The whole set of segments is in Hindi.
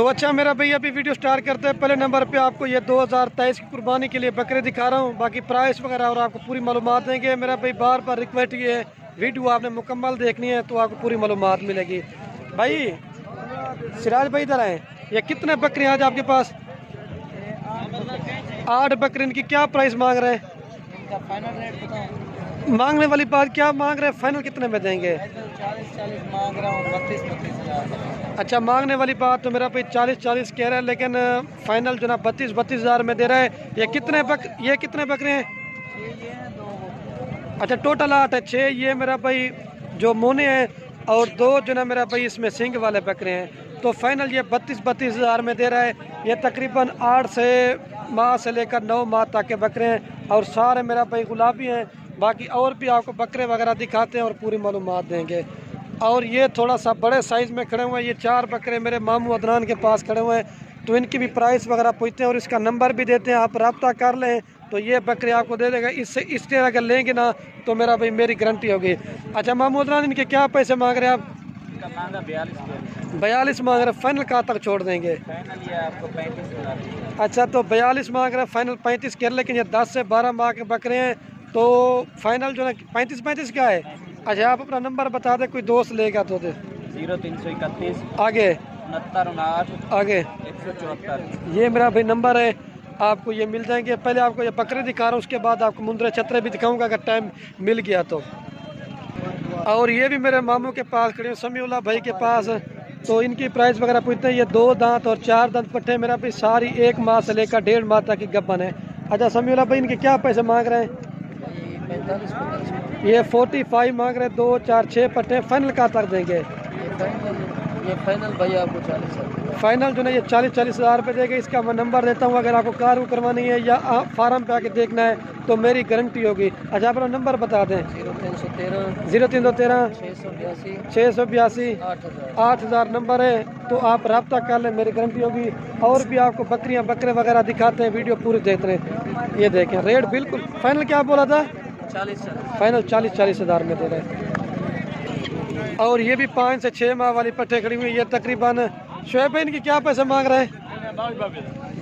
तो अच्छा मेरा भाई अभी वीडियो स्टार्ट करते हैं। पहले नंबर पे आपको ये 2023 की कुर्बानी के लिए बकरे दिखा रहा हूँ, बाकी प्राइस वगैरह और आपको पूरी मालूमात देंगे। मेरा भाई बार बार रिक्वेस्ट ये है, वीडियो आपने मुकम्मल देखनी है तो आपको पूरी मालूमात मिलेगी। भाई सिराज भाई इधर आए, ये कितने बकरे हैं आज आपके पास? 8 बकरे। इनकी क्या प्राइस मांग रहे हैं? इनका फाइनल रेट बताओ। मांगने वाली बात क्या मांग रहे हैं, फाइनल कितने में देंगे? 40 मांग रहा हूँ, 32 हज़ार। अच्छा, मांगने वाली बात तो मेरा भाई 40 कह रहा है, लेकिन फाइनल जो ना 32 हज़ार में दे रहा है। ये कितने बकरे हैं? ये हैं 2। अच्छा टोटल 8 है। 6 ये मेरा भाई जो मोने हैं और 2 जो ना मेरा भाई इसमें सिंग वाले बकरे हैं। तो फाइनल ये 32 हज़ार में दे रहा है। ये तकरीबन 8 माह से लेकर 9 माह तक के बकरे हैं और सारे मेरा भाई गुलाबी हैं। बाकी और भी आपको बकरे वगैरह दिखाते हैं और पूरी मालूमात देंगे। और ये थोड़ा सा बड़े साइज़ में खड़े हुए हैं। ये 4 बकरे मेरे मामू अदनान के पास खड़े हुए हैं, तो इनकी भी प्राइस वगैरह पूछते हैं और इसका नंबर भी देते हैं। आप रब्ता कर लें तो ये बकरे आपको दे देगा। इससे इस तरह अगर लेंगे ना तो मेरा भाई मेरी गारंटी होगी। अच्छा मामू अदनान, इनके क्या पैसे मांग रहे हैं आप? इनका मांगा 42 42 मांग रहे हैं। फाइनल कहाँ तक छोड़ देंगे? फाइनल ये आपको 35 हज़ार। अच्छा तो 42 मांग रहे हैं, फाइनल 35 कर, लेकिन ये 10 से 12 माह के बकरे हैं तो फाइनल जो है 35 क्या है? अच्छा आप अपना नंबर बता दें, कोई दोस्त लेगा तो दे। 0331 आगे 69 आगे 174। ये मेरा भाई नंबर है, आपको ये मिल जाएंगे। पहले आपको ये बकरे दिखा रहा हूँ, उसके बाद आपको मुंदरे छतरे भी दिखाऊंगा अगर टाइम मिल गया तो। और ये भी मेरे मामू के पास खड़े हैं, समीउल्लाह भाई के पास। तो इनकी प्राइस वगैरह पूछते हैं। ये 2 दांत और 4 दांत पट्टे मेरा भाई सारी 1 माह से लेकर 1.5 माह तक की गब्बन है। अच्छा समीउल्लाह भाई, इनके क्या पैसे मांग रहे हैं? 45 ये 45 मांग रहे हैं। 2 4 6 पट्टे। फाइनल कहाँ तक देंगे? ये फाइनल भाई आपको 40 हज़ार। फाइनल जो है ये 40 हज़ार रुपये देगा। इसका मैं नंबर देता हूँ, अगर आपको कार करवानी है या फार्म पे आके देखना है तो मेरी गारंटी होगी। अच्छा अपना नंबर बता दें। 0313 682 8000 नंबर है, तो आप रब्ता कर लें, मेरी गारंटी होगी। और भी आपको बकरे वगैरह दिखाते हैं, वीडियो पूरी देखते हैं। ये देखें रेट बिल्कुल फाइनल क्या बोला था? 40 फाइनल 40 हज़ार में दे रहे हैं। और ये भी 5 से 6 माह वाली पट्टे खड़ी हुई। ये तकरीबन शोएब भाई इनकी क्या पैसे मांग रहे हैं?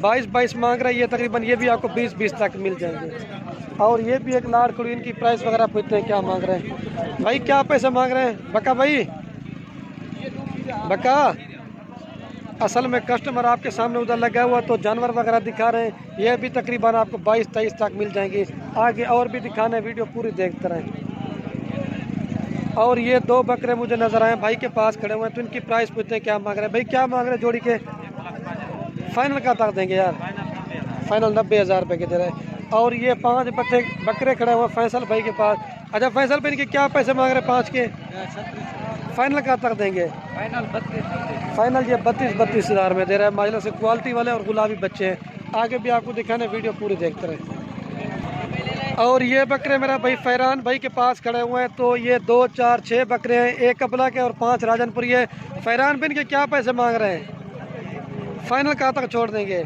22 मांग रहे हैं। ये तकरीबन ये भी आपको 20 तक मिल जाएंगे। और ये भी एक लाड़ खड़ी, इनकी प्राइस वगैरह पूछते हैं क्या मांग रहे हैं। भाई क्या पैसे मांग रहे हैं? बका भाई बका, असल में कस्टमर आपके सामने उधर लगा हुआ तो जानवर वगैरह दिखा रहे हैं। ये भी तकरीबन आपको 22-23 तक मिल जाएंगे। आगे और भी दिखाने, वीडियो पूरी देखते रहें। और ये 2 बकरे मुझे नजर आए भाई के पास खड़े हुए हैं, तो इनकी प्राइस पूछते हैं क्या मांग रहे हैं। भाई क्या मांग रहे हैं जोड़ी के? फाइनल का तक देंगे यार? फाइनल 90 हज़ार रुपये के दे रहे हैं। और ये 5 बकरे खड़े हुए हैं फैसल भाई के पास। अच्छा फैसल भाई इनके क्या पैसे मांग रहे हैं 5 के? फाइनल का तक देंगे? फाइनल ये 32 हज़ार में दे रहा है। माशाल्लाह से क्वालिटी वाले और गुलाबी बच्चे हैं। आगे भी आपको दिखाने, वीडियो पूरी देखते रहे। और ये बकरे मेरा भाई फैरान भाई के पास खड़े हुए हैं, तो ये 2 4 6 बकरे हैं, 1 कबला के और 5 राजनपुरी है। फैरान बिन के क्या पैसे मांग रहे हैं? फाइनल कहाँ तक छोड़ देंगे?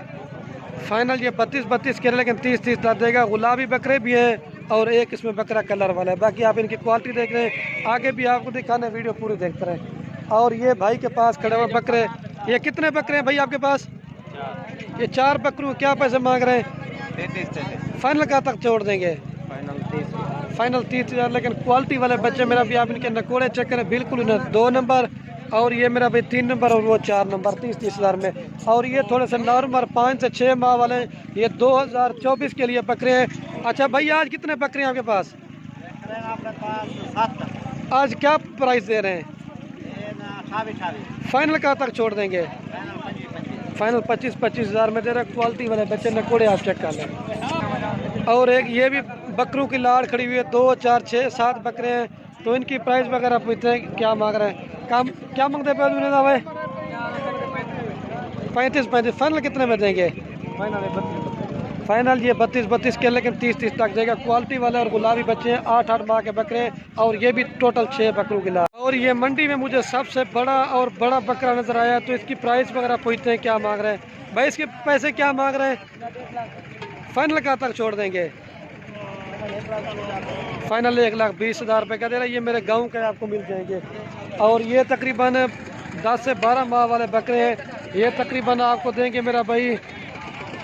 फाइनल ये 32 के, लेकिन 30 तक देगा। गुलाबी बकरे भी हैं और एक इसमें बकरा कलर वाला है। बाकी आप इनकी क्वालिटी देख रहे हैं, आगे भी आपको दिखाने, वीडियो पूरी देखते रहे। और ये भाई के पास खड़े हुए बकरे, ये कितने बकरे हैं भाई आपके पास? ये 4 बकरों क्या पैसे मांग रहे हैं? 33। फाइनल कहाँ तक छोड़ देंगे? फाइनल 30 हज़ार, लेकिन क्वालिटी वाले बच्चे मेरा भी आप इनके नकोड़े चेक करें, बिल्कुल इन्हें 2 नंबर और ये मेरा भाई 3 नंबर और वो 4 नंबर 30 हज़ार में। और ये थोड़े से नॉर्मल 5 से 6 माह वाले, ये 2024 के लिए बकरे हैं। अच्छा भाई आज कितने बकरे हैं आपके पास? आज क्या प्राइस दे रहे हैं? फाइनल कहाँ तक छोड़ देंगे? फाइनल 25 हज़ार में दे रहे हैं। क्वालिटी वाले बच्चे नकोड़े आप चेक कर लें। और एक ये भी बकरों की लाड़ खड़ी हुई है। 2 4 6 7 बकरे हैं, तो इनकी प्राइस वगैरह पूछते हैं क्या मांग रहे हैं। क्या मांगते पे? 35 फाइनल कितने में देंगे? फाइनल ये 32 के, लेकिन 30 तक देगा। क्वालिटी वाले और गुलाबी बच्चे हैं, 8 माह के बकरे हैं। और ये भी टोटल 6 बकरों की लाड़। और ये मंडी में मुझे सबसे बड़ा बकरा नजर आया, तो इसकी प्राइस वगैरह पूछते हैं क्या मांग रहे हैं। भाई इसके पैसे क्या मांग रहे हैं? फाइनल कहाँ तक छोड़ देंगे? फाइनल 1,20,000 रुपये का दे रहा है। ये मेरे गांव के आपको मिल जाएंगे। और ये तकरीबन 10 से 12 माह वाले बकरे हैं, ये तकरीबन आपको देंगे मेरा भाई,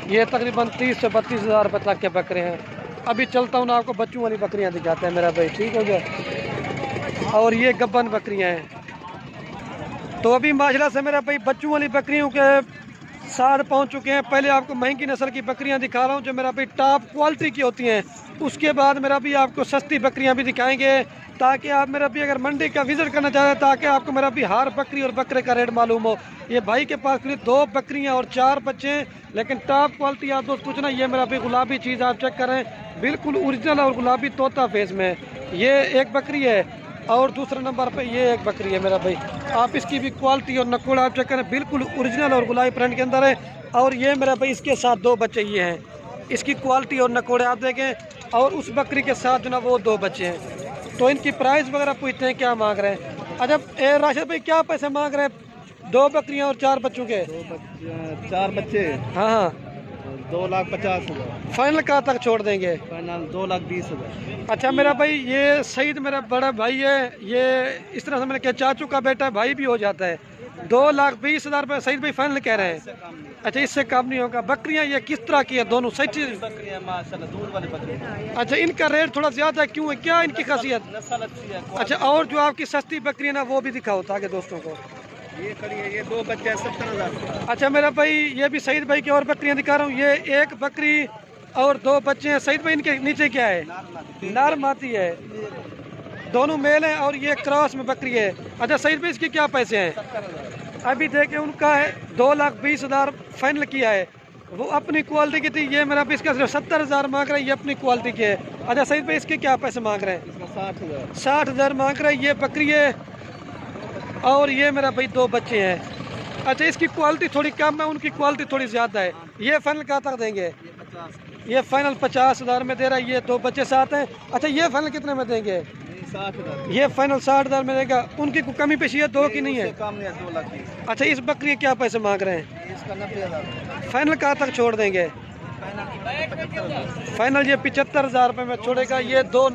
ये तकरीबन 30 से 32 हज़ार रुपये तक के बकरे हैं। अभी चलता हूँ ना, आपको बच्चों वाली बकरियाँ दिखाते हैं मेरा भाई, ठीक हो गया। और ये गब्बन बकरियाँ हैं। तो अभी माशाल्लाह से मेरा भाई बच्चों वाली बकरियों के साथ पहुँच चुके हैं। पहले आपको महंगी नस्ल की बकरियाँ दिखा रहा हूँ जो मेरा भाई टॉप क्वालिटी की होती हैं। उसके बाद मेरा भी आपको सस्ती बकरियाँ भी दिखाएंगे, ताकि आप मेरा भी अगर मंडी का विजिट करना चाहें, ताकि आपको मेरा भी हर बकरी और बकरे का रेट मालूम हो। ये भाई के पास करीब 2 बकरियां और 4 बच्चे हैं, लेकिन टॉप क्वालिटी आप दोस्त पूछना। ये मेरा भी गुलाबी चीज़ आप चेक करें, बिल्कुल ओरिजिनल और गुलाबी तोता फेस में। ये एक बकरी है और दूसरे नंबर पे ये एक बकरी है मेरा भाई। आप इसकी भी क्वालिटी और नकोड़ आप चेक करें, बिल्कुल ओरिजिनल और गुलाबी प्रिंट के अंदर है। और ये मेरा भाई इसके साथ 2 बच्चे ये हैं, इसकी क्वालिटी और नकोड़े आप देखें। और उस बकरी के साथ जो ना वो 2 बच्चे हैं। तो इनकी प्राइस वगैरह पूछते हैं क्या मांग रहे हैं। अच्छा राशिद भाई क्या पैसे मांग रहे हैं 2 बकरियां और 4 बच्चों के? 4 बच्चे। हाँ हाँ, 2,50,000 फाइनल कहाँ तक छोड़ देंगे? फाइनल 2,20,000। अच्छा मेरा भाई ये सईद मेरा बड़ा भाई है, ये इस तरह से मैंने कहा चाचू का बेटा भाई भी हो जाता है। 2,20,000 रुपये सईद भाई फाइनल कह रहे हैं। अच्छा इससे कम नहीं होगा। बकरियां ये किस तरह की है दोनों? सही चीज बकरियां माशाल्लाह दूध वाली बकरी। अच्छा इनका रेट थोड़ा ज्यादा है, क्यों है, क्या इनकी खासियत? नस्ल अच्छी है। अच्छा और जो आपकी सस्ती बकरी है ना वो भी दिखाओ ताकि दोस्तों को। ये खड़ी है, ये 2 बच्चे 70,000। अच्छा मेरा भाई ये भी सईद भाई की और बकरियां दिखा रहा हूँ। ये एक बकरी और 2 बच्चे हैं। सईद भाई इनके नीचे क्या है? नार माती है, दोनों मेल हैं और ये क्रॉस में बकरी है। अच्छा सईद भाई इसके क्या पैसे हैं? अभी देखे उनका है 2,20,000 फाइनल किया है, वो अपनी क्वालिटी की थी। ये मेरा भी इसका सिर्फ 70,000 मांग रहा है, ये अपनी क्वालिटी की है। अच्छा सईद भाई इसके क्या पैसे मांग रहे हैं? 60,000 मांग रहे हैं। ये बकरी है और ये मेरा भाई 2 बच्चे हैं। अच्छा इसकी क्वालिटी थोड़ी कम है, उनकी क्वालिटी थोड़ी ज़्यादा है। ये फाइनल कहाँ तक देंगे? ये फाइनल 50,000 में दे रहा है। ये 2 बच्चे साथ हैं। अच्छा ये फाइनल कितने में देंगे? 60,000। ये फाइनल 60,000 में देगा। उनकी कोई कमी पेशी है 2 की नहीं है? कम नहीं है, 2,20,000। अच्छा इस बकरी के क्या पैसे मांग रहे हैं? इसका 90,000। फाइनल कहाँ तक छोड़ देंगे? फाइनल ये 75,000 रुपये में छोड़ेगा। ये 2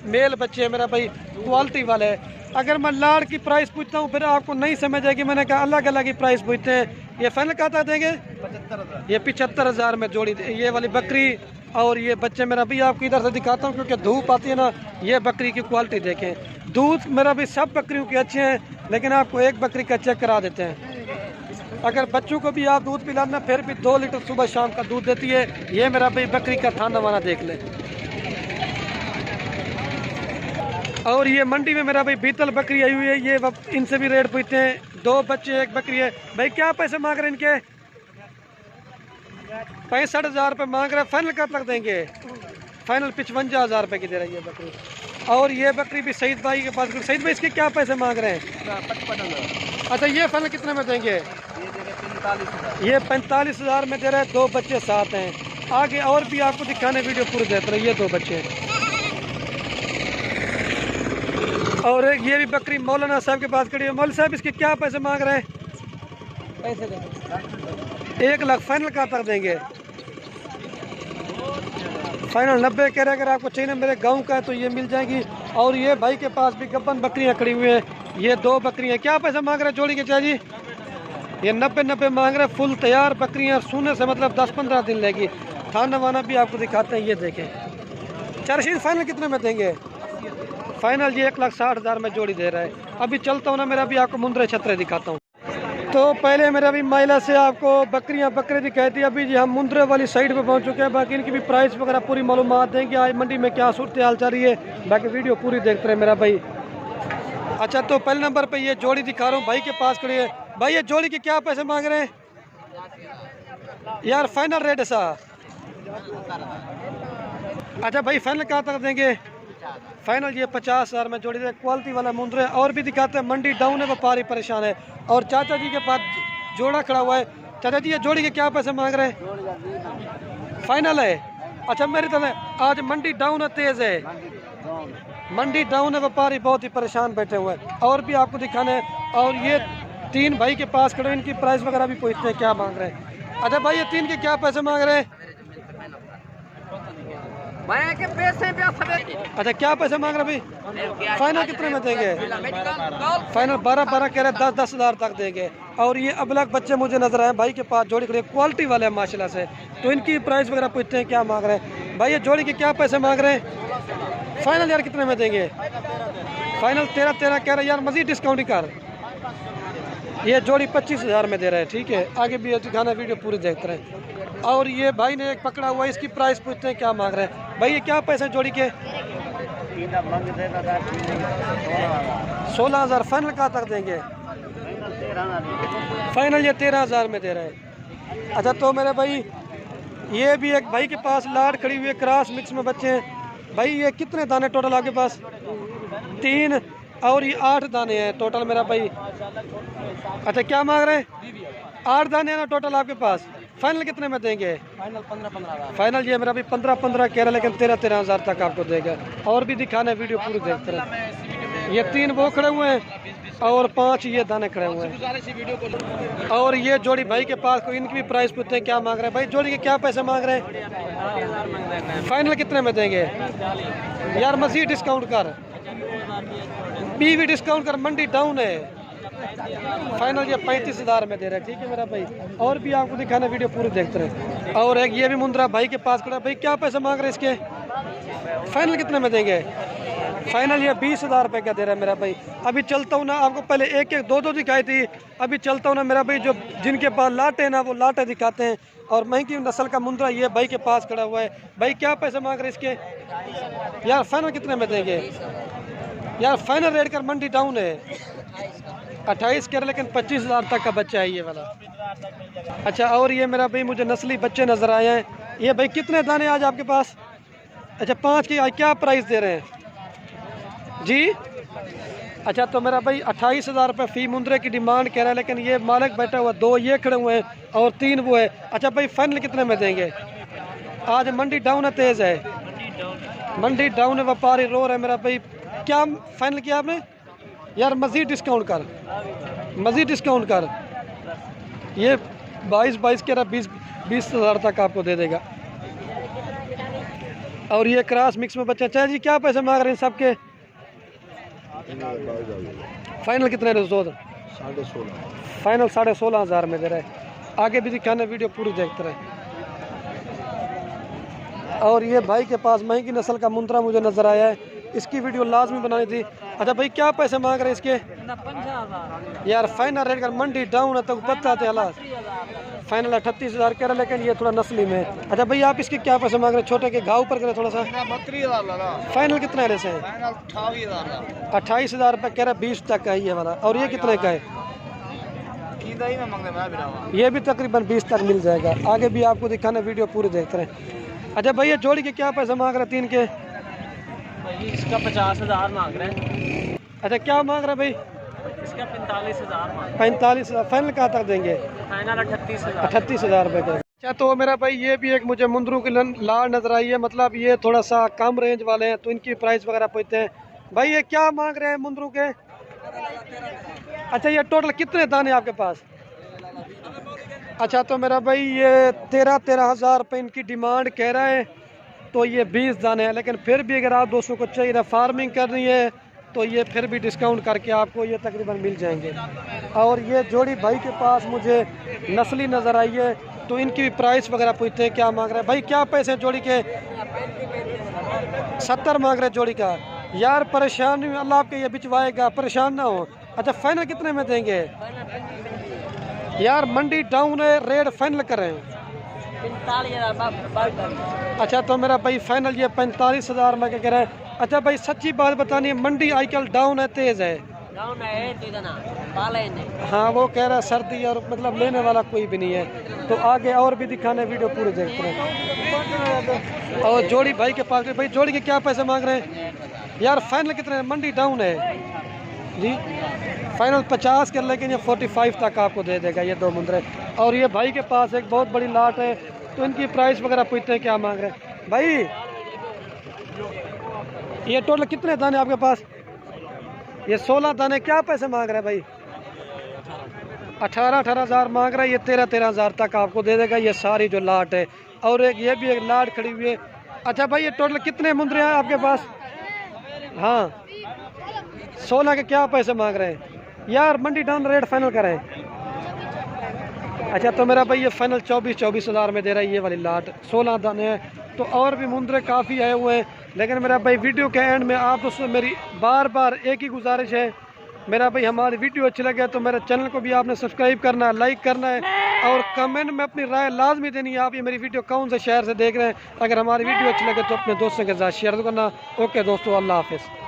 मेल बच्चे हैं मेरा भाई, क्वालिटी वाले है। अगर मैं लाड़ की प्राइस पूछता हूँ फिर आपको नहीं समझ आएगी। मैंने कहा अलग अलग ही प्राइस पूछते हैं। ये फाइनल कहाँ तक देंगे? 75,000। ये 75,000 में जोड़ी ये वाली बकरी और ये बच्चे मेरा भी आपको इधर से दिखाता हूँ क्योंकि धूप आती है ना। ये बकरी की क्वालिटी देखें, दूध मेरा भी सब बकरियों के अच्छे हैं, लेकिन आपको एक बकरी का चेक करा देते हैं। अगर बच्चों को भी आप दूध पिलाना फिर भी 2 लीटर सुबह शाम का दूध देती है। ये मेरा भाई बकरी का थाना वाना देख ले। और ये मंडी में मेरा भाई बीतल बकरी आई हुई है, ये इनसे भी रेट पूछते हैं। 2 बच्चे 1 बकरी है। भाई क्या पैसे मांग रहे हैं इनके? 65,000 रुपये मांग रहे हैं। फाइनल कब तक देंगे? फाइनल 55,000 रुपये की दे रही है बकरी। और ये बकरी भी सईद भाई के पास। सईद भाई इसके क्या पैसे मांग रहे हैं? 55,000। अच्छा ये फाइनल कितने में देंगे? ये 45,000। ये 45,000 में दे रहे हैं। 2 बच्चे साथ हैं। आगे और भी आपको दिखाने वीडियो पूरे देते रहे। ये 2 बच्चे और एक ये भी बकरी मौलाना साहब के पास खड़ी है। मौलाना साहब इसके क्या पैसे मांग रहे हैं? पैसे देंगे 1 लाख। फाइनल कहाँ तक देंगे? फाइनल 90 कह रहे। अगर आपको चाहिए मेरे गांव का है तो ये मिल जाएगी। और ये भाई के पास भी गब्बन बकरियां खड़ी हुई हैं। ये 2 बकरियां क्या पैसे मांग रहे हैं जोड़ी के चाची? ये 90 मांग रहे हैं। फुल तैयार बकरियां, सोने से मतलब 10-15 दिन लेगी। थाना वाना भी आपको दिखाते हैं। ये देखें चरशीद फाइनल कितने में देंगे? फाइनल ये 1,60,000 में जोड़ी दे रहा है। अभी चलता हूँ ना मेरा भी आपको मुंद्रे छतरे दिखाता हूँ। तो पहले मेरा भी माइला से आपको बकरियां बकरे दिखाई थी। अभी जी हम मुंद्रे वाली साइड पे पहुंच चुके हैं। बाकी इनकी भी प्राइस वगैरह पूरी मालूमात देंगे आज मंडी में क्या सूरत हाल चल रही है। बाकी वीडियो पूरी देखते रहे मेरा भाई। अच्छा तो पहले नंबर पे ये जोड़ी दिखा रहा हूँ भाई के पास खड़ी है। भाई ये जोड़ी के क्या पैसे मांग रहे हैं यार? फाइनल रेट है सा? अच्छा भाई फाइनल कहाँ तक देंगे? फाइनल ये 50,000 में जोड़ी दे। क्वालिटी वाला मुंद्रे और भी दिखाते हैं। मंडी डाउन है, व्यापारी परेशान है। और चाचा जी के पास जोड़ा खड़ा हुआ है। चाचा जी ये जोड़ी के क्या पैसे मांग रहे हैं? फाइनल है। अच्छा मेरी तरह आज मंडी डाउन है, तेज है, मंडी डाउन है, व्यापारी बहुत ही परेशान बैठे हुए हैं। और भी आपको दिखाने हैं। और ये 3 भाई के पास खड़े, इनकी प्राइस वगैरह भी पूछते हैं क्या मांग रहे हैं। अच्छा भाई ये 3 के क्या पैसे मांग रहे हैं? मैं के पैसे पे अच्छा क्या पैसे मांग रहे भाई? फाइनल कितने में देंगे? फाइनल 12 कह रहे 10 हज़ार तक देंगे। और ये अबलग बच्चे मुझे नजर आए भाई के पास, जोड़ी खड़ी क्वालिटी वाले हैं माशाल्लाह से। तो इनकी प्राइस वगैरह पूछते हैं क्या मांग रहे हैं भाई। ये जोड़ी के क्या पैसे मांग रहे हैं? फाइनल यार कितने में देंगे? फाइनल 13 कह रहे यार, मजीद डिस्काउंट ही कर। ये जोड़ी 25 हज़ार में दे रहे हैं। ठीक है, आगे भी दिखाना, वीडियो पूरी देखते रहे। और ये भाई ने एक पकड़ा हुआ है, इसकी प्राइस पूछते हैं क्या मांग रहे हैं भाई। ये क्या पैसे जोड़ी के? 16 हज़ार। फाइनल कहाँ तक देंगे? फाइनल ये 13 हज़ार में दे रहे हैं। अच्छा तो मेरे भाई ये भी एक भाई के पास लाट खड़ी हुई है, क्रॉस मिक्स में बच्चे हैं भाई। ये कितने दाने टोटल आपके पास? 3 और ये 8 दाने हैं टोटल मेरा भाई। अच्छा क्या मांग रहे हैं? 8 दाने हैं ना टोटल आपके पास। फाइनल कितने में देंगे? फाइनल 15 फाइनल ये मेरा भी 15 कह रहा है, लेकिन 13 हज़ार तक आपको देगा। और भी दिखाना, वीडियो पूरी देखते रहे। ये 3 वो खड़े हुए हैं और 5 ये दाने खड़े हुए हैं। और ये जोड़ी भाई के पास, कोई इनकी भी प्राइस पूछते हैं क्या मांग रहे हैं भाई। जोड़ी के क्या पैसे मांग रहे हैं? फाइनल कितने में देंगे यार? मजीद डिस्काउंट कर, भी डिस्काउंट कर, मंडी डाउन है। फाइनल ये 35 हज़ार में दे रहा है। ठीक है मेरा भाई, और भी आपको दिखाना, वीडियो पूरी देखते रहे। और एक ये भी मुंद्रा भाई के पास खड़ा भाई, क्या पैसे मांग रहे हैं इसके? फाइनल कितने में देंगे? फाइनल ये 20 हज़ार रुपये का दे रहा है मेरा भाई। अभी चलता हूँ ना, आपको पहले एक दो दिखाई थी, अभी चलता हूँ ना मेरा भाई, जो जिनके पास लाटे ना वो लाटे दिखाते हैं। और महंगी नस्ल का मुंद्रा ये भाई के पास खड़ा हुआ है भाई। क्या पैसे मांग रहे हैं इसके यार? फाइनल कितने में देंगे यार? फाइनल रेट कर, मंडी डाउन है। 28 कह रहे, लेकिन 25 हज़ार तक का बच्चा है ये वाला। अच्छा और ये मेरा भाई मुझे नस्ली बच्चे नज़र आए हैं। ये भाई कितने दाने आज आपके पास? अच्छा 5 की। क्या प्राइस दे रहे हैं जी? अच्छा तो मेरा भाई 28 हज़ार रुपये फ़ी मुंद्रे की डिमांड कह रहा है, लेकिन ये मालिक बैठा हुआ, 2 ये खड़े हुए हैं और 3 वो है। अच्छा भाई फाइनल कितने में देंगे? आज मंडी डाउन है, तेज़ है मंडी डाउन है, व्यापारी रो रहे हैं मेरा भाई। क्या फाइनल किया आपने यार? मज़ीद डिस्काउंट कर, मज़ीद डिस्काउंट कर। ये 22 कह रहा, 20 हज़ार तक आपको दे देगा। और ये क्रॉस मिक्स में बच्चा। चाहे जी क्या पैसे मांग रहे हैं सबके? फाइनल कितने? 16.5। फाइनल 16.5 हज़ार में दे रहे हैं। आगे भी दिखाने, वीडियो पूरी देखते रहे। और ये भाई के पास महंगी नस्ल का मुंद्रा मुझे नज़र आया है, इसकी वीडियो लाजमी बनानी थी। अच्छा भाई क्या पैसे मांग रहे हैं इसके यार? फाइनल रेट कर, मंडी डाउन है तो पता थे हालात। फाइनल 38 हज़ार कह रहे, लेकिन ये थोड़ा नस्ली में। अच्छा भाई आप इसके क्या पैसे मांग रहे हैं? छोटे के घाव पर करे थोड़ा सा। 32 हज़ार। फाइनल कितना है? 28 हज़ार रुपये कह रहा, 20 तक का है ये वाला। और ये कितने का है? ये भी तकरीबन 20 तक मिल जाएगा। आगे भी आपको दिखाना, वीडियो पूरी देखते रहे। अच्छा भाई ये जोड़ी के क्या पैसे मांग रहे हैं 3 के? इसका 50 हज़ार मांग रहे हैं। अच्छा क्या मांग रहे हैं भाई? इसका 45 हज़ार मांग। 45 हज़ार। फाइनल कहाँ तक देंगे? फाइनल 38 हज़ार। 38 हज़ार रुपये का। अच्छा तो मेरा भाई ये भी एक मुझे मुंद्रू की लाड़ नजर आई है, मतलब ये थोड़ा सा कम रेंज वाले हैं, तो इनकी प्राइस वगैरह पूछते हैं भाई। ये क्या मांग रहे हैं मुंद्रू के? अच्छा ये टोटल कितने दाने आपके पास? अच्छा तो मेरा भाई ये 13 हज़ार रुपये इनकी डिमांड कह रहे हैं। तो ये 20 दाने हैं, लेकिन फिर भी अगर आप दोस्तों को चाहिए फार्मिंग करनी है तो ये फिर भी डिस्काउंट करके आपको ये तकरीबन मिल जाएंगे। और ये जोड़ी भाई के पास मुझे नस्ली नज़र आई है, तो इनकी भी प्राइस वगैरह पूछते हैं क्या मांग रहे हैं भाई। क्या पैसे जोड़ी के? 70 मांग रहे जोड़ी का। यार परेशान नहीं, अल्लाह आपके ये बिचवाएगा, परेशान ना हो। अच्छा फाइनल कितने में देंगे यार? मंडी डाउन है, रेट फाइनल करें। 45 अच्छा तो मेरा भाई फाइनल ये 45 हज़ार में कह रहा है। अच्छा भाई सच्ची बात बतानी है, मंडी आजकल डाउन है, तेज़ है। हाँ वो कह रहा है सर्दी, और मतलब लेने वाला कोई भी नहीं है। तो आगे और भी दिखाने, वीडियो पूरे देखते हैं। और जोड़ी भाई के पास भाई, जोड़ी के क्या पैसे मांग रहे हैं यार? फाइनल कितने? मंडी डाउन है जी। फाइनल 50 कर, लेकिन ये 45 तक आपको दे देगा ये 2 मुंद्रे। और ये भाई के पास एक बहुत बड़ी लाट है, तो इनकी प्राइस वगैरह पूछते हैं क्या मांग रहे हैं भाई। ये टोटल कितने दाने आपके पास? ये 16 दाने। क्या पैसे मांग रहे हैं भाई? 18 हज़ार मांग रहा है। ये 13 हज़ार तक आपको दे देगा ये सारी जो लाट है। और एक ये भी एक लाट खड़ी हुई है, अच्छा भाई, ये टोटल कितने मुंदरे हैं आपके पास? हाँ, 16 के क्या पैसे मांग रहे हैं यार? मंडी डाउन रेट फाइनल करें। अच्छा तो मेरा भाई ये फाइनल 24 हज़ार में दे रहा है ये वाली लाट, 16 दाने हैं। तो और भी मुंदरे काफ़ी आए हुए हैं, लेकिन मेरा भाई वीडियो के एंड में आप दोस्तों मेरी बार बार एक ही गुजारिश है, मेरा भाई हमारी वीडियो अच्छी लगे तो मेरे चैनल को भी आपने सब्सक्राइब करना है, लाइक करना है और कमेंट में अपनी राय लाजमी देनी है। आप ये मेरी वीडियो कौन से शहर से देख रहे हैं? अगर हमारी वीडियो अच्छी लगे तो अपने दोस्तों के साथ शेयर करना। ओके दोस्तों, अल्लाह हाफिज़।